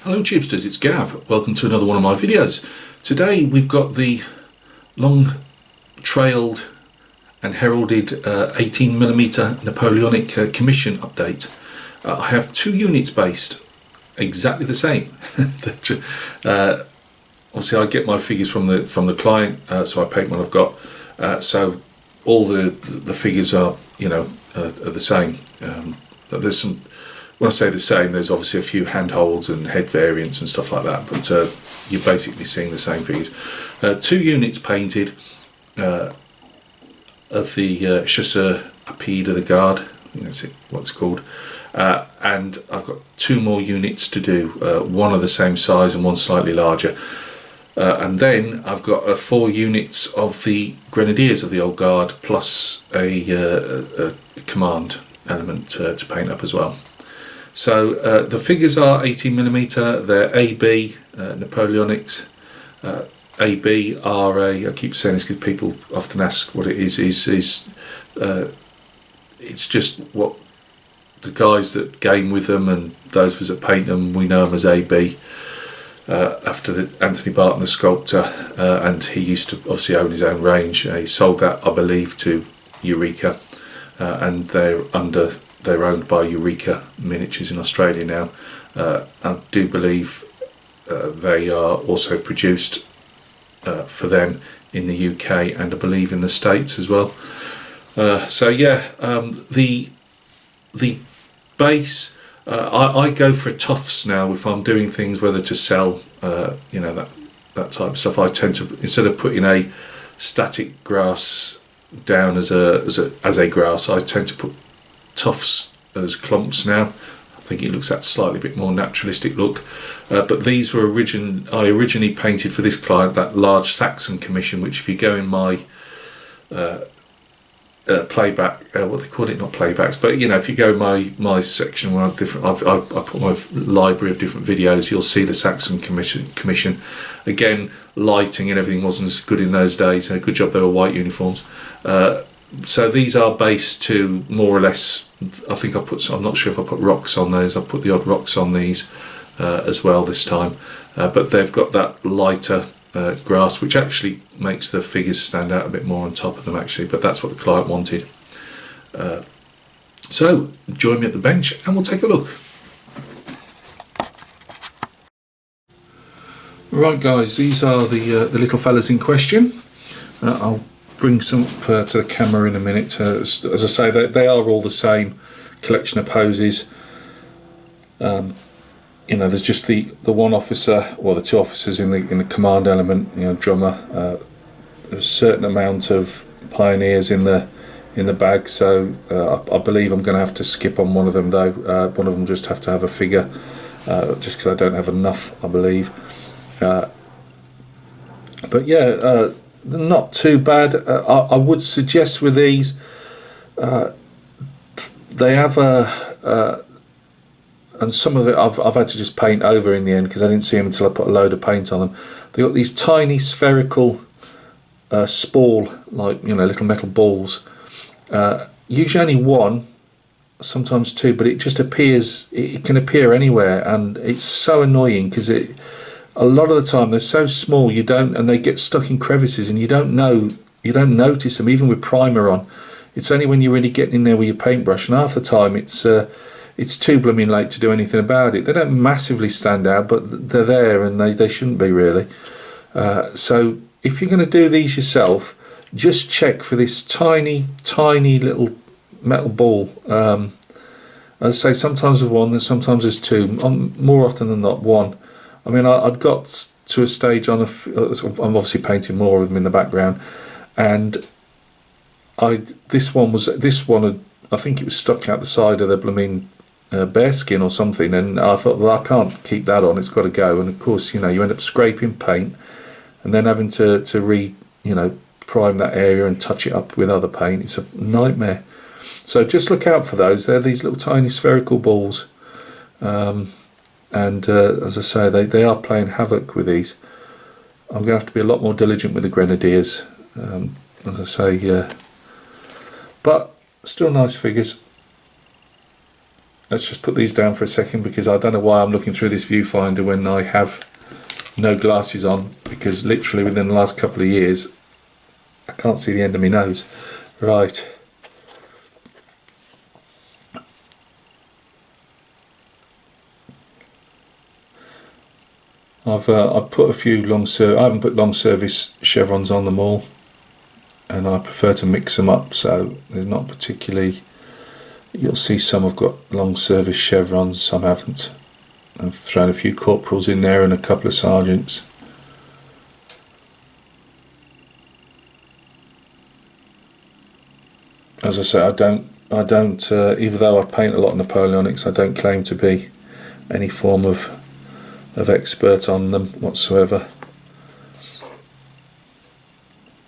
Hello Chipsters, it's Gav. Welcome to another one of my videos. Today we've got the long trailed and heralded 18mm Napoleonic commission update. I have two units based exactly the same. Obviously I get my figures from the client, so I paint what I've got. So all the figures are are the same. There's some. When I say the same, there's obviously a few handholds and head variants and stuff like that, but you're basically seeing the same figures. Two units painted of the Chasseurs de the Guard, that's what it's called, and I've got two more units to do, one of the same size and one slightly larger. And then I've got 4 units of the Grenadiers of the Old Guard, plus a command element to paint up as well. So the figures are 18mm, they're AB, Napoleonics. AB, RA, I keep saying this because people often ask what it is it's just what the guys that game with them and those of us that paint them, we know them as AB. After Anthony Barton, the sculptor, and he used to obviously own his own range. He sold that, I believe, to Eureka, and they're owned by Eureka Miniatures in Australia now. I do believe they are also produced for them in the UK and I believe in the States as well. So yeah, the base. I go for tufts now if I'm doing things, whether to sell, that type of stuff. I tend to, instead of putting a static grass down as a grass, I tend to put tufts as clumps now. I think it looks that slightly bit more naturalistic look. But these were I originally painted for this client that large Saxon commission, which if you go in my playback, what they call it, not playbacks, but if you go in my section where I put my library of different videos, you'll see the Saxon commission. Again, lighting and everything wasn't as good in those days. Good job they were white uniforms. So these are based to more or less, I think I'm not sure if I put rocks on those. I put the odd rocks on these as well this time, but they've got that lighter grass, which actually makes the figures stand out a bit more on top of them actually, but that's what the client wanted. So join me at the bench and we'll take a look. Right guys, these are the little fellas in question. I'll bring some up to the camera in a minute. As I say, they are all the same collection of poses. There's just the one officer, or the two officers in the command element, drummer. There's a certain amount of pioneers in the bag, so I believe I'm going to have to skip on one of them though. One of them just have to have a figure, just because I don't have enough, I believe. But yeah, they're not too bad. I would suggest with these, they have and some of it I've had to just paint over in the end because I didn't see them until I put a load of paint on them. They got these tiny spherical spall, like little metal balls. Usually only one, sometimes two, but it just appears. It can appear anywhere, and it's so annoying because a lot of the time they're so small and they get stuck in crevices and you don't notice them even with primer on. It's only when you're really getting in there with your paintbrush, and half the time it's too blooming late to do anything about it. They don't massively stand out, but they're there and they shouldn't be really. So if you're going to do these yourself, just check for this tiny little metal ball. As I say, sometimes there's one and sometimes there's two. More often than not one. I mean, I'd got to a stage I'm obviously painting more of them in the background, and this one I think it was stuck out the side of the blooming bear skin or something, and I thought, well, I can't keep that on, it's got to go. And of course, you end up scraping paint and then having to prime that area and touch it up with other paint. It's a nightmare. So just look out for those. They're these little tiny spherical balls. And as I say, they are playing havoc with these. I'm going to have to be a lot more diligent with the Grenadiers, as I say, but still nice figures. let's just put these down for a second, because I don't know why I'm looking through this viewfinder when I have no glasses on, because literally within the last couple of years I can't see the end of my nose. Right. I've put a few I haven't put long service chevrons on them all, and I prefer to mix them up, so they're not particularly. You'll see some have got long service chevrons, some haven't. I've thrown a few corporals in there and a couple of sergeants. As I say, I don't. Even though I paint a lot of Napoleonics, I don't claim to be any form of expert on them whatsoever.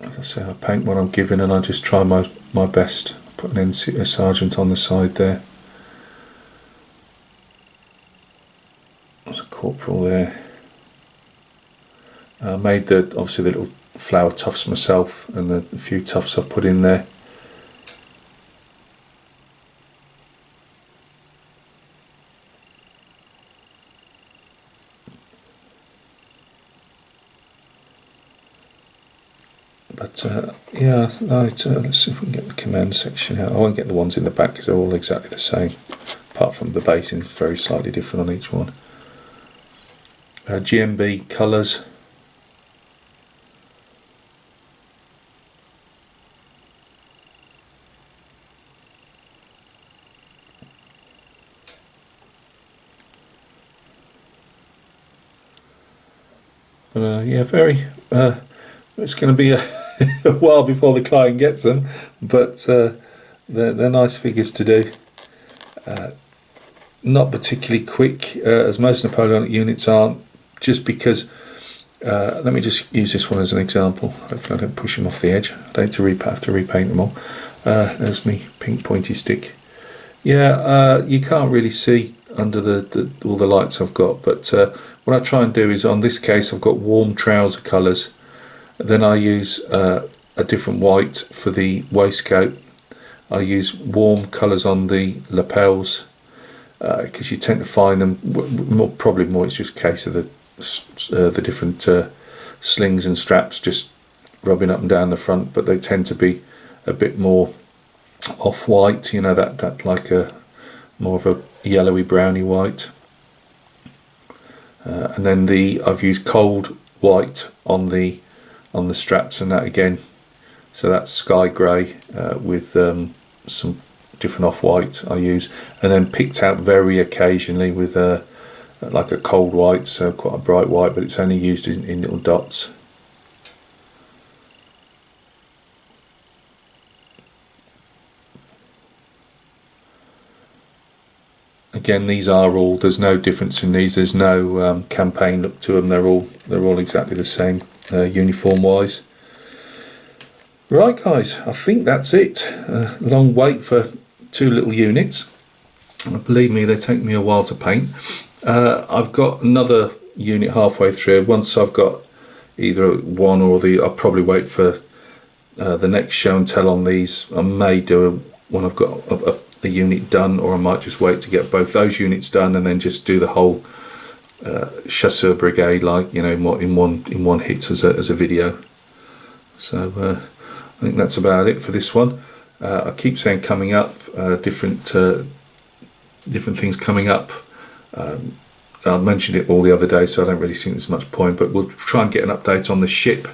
As I say, I paint what I'm given, and I just try my best. Put a sergeant on the side there. There's a corporal there. I made obviously the little flower tufts myself, and the few tufts I've put in there. But yeah, let's see if we can get the command section out. I won't get the ones in the back because they're all exactly the same, apart from the basing is very slightly different on each one. GMB colours. Yeah, very. It's going to be a while before the client gets them, but they're nice figures to do. Not particularly quick, as most Napoleonic units aren't, just because. Let me just use this one as an example. Hopefully I don't push them off the edge. I don't have to repaint them all. There's me pink pointy stick. Yeah, you can't really see under all the lights I've got, but what I try and do is, on this case I've got warm trouser colours. Then I use a different white for the waistcoat. I use warm colours on the lapels, because you tend to find them, probably more it's just a case of the different slings and straps just rubbing up and down the front, but they tend to be a bit more off-white, you know, that like a more of a yellowy browny white. And then I've used cold white on the straps and that again, so that's sky grey with some different off-white I use, and then picked out very occasionally with like a cold white, so quite a bright white, but it's only used in little dots. Again, these are all, there's no difference in these, there's no campaign look to them, they're all exactly the same uniform wise. Right guys, I think that's it. Long wait for two little units. Believe me, they take me a while to paint. I've got another unit halfway through. Once I've got either one or I'll probably wait for the next show and tell on these. I may do when I've got a unit done, or I might just wait to get both those units done and then just do the whole Chasseurs brigade, like, you know, in one hit as a video. So I think that's about it for this one. I keep saying coming up, different things coming up. I mentioned it all the other day, so I don't really think there's much point, but we'll try and get an update on the ship.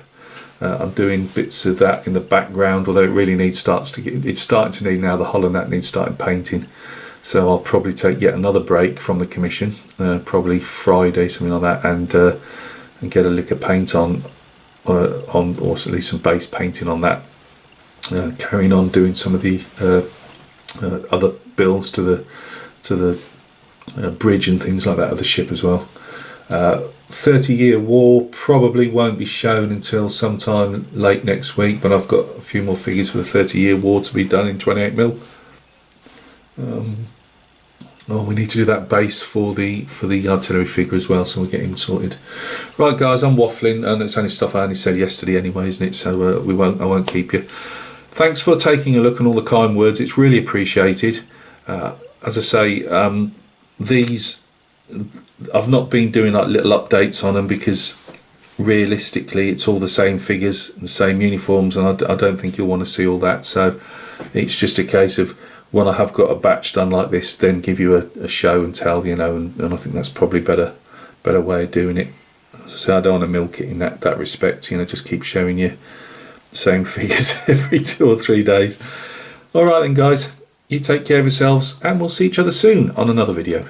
I'm doing bits of that in the background, although it really it's starting to need now, the hull and that needs starting painting. So I'll probably take yet another break from the commission, probably Friday, something like that, and get a lick of paint on, or at least some base painting on that. Carrying on doing some of the other builds to the bridge and things like that of the ship as well. 30-year war probably won't be shown until sometime late next week, but I've got a few more figures for the 30-year war to be done in 28mm. We need to do that base for the artillery figure as well, so we'll get him sorted. Right guys, I'm waffling, and it's only stuff I only said yesterday anyway, isn't it? So I won't keep you. Thanks for taking a look and all the kind words, it's really appreciated. as I say, these, I've not been doing like little updates on them, because realistically it's all the same figures and the same uniforms, and I don't think you'll want to see all that. So it's just a case of, when I have got a batch done like this, then give you a show and tell, you know, and I think that's probably better way of doing it. As I say, I don't want to milk it in that respect, you know, just keep showing you the same figures every 2 or 3 days. All right then, guys, you take care of yourselves, and we'll see each other soon on another video.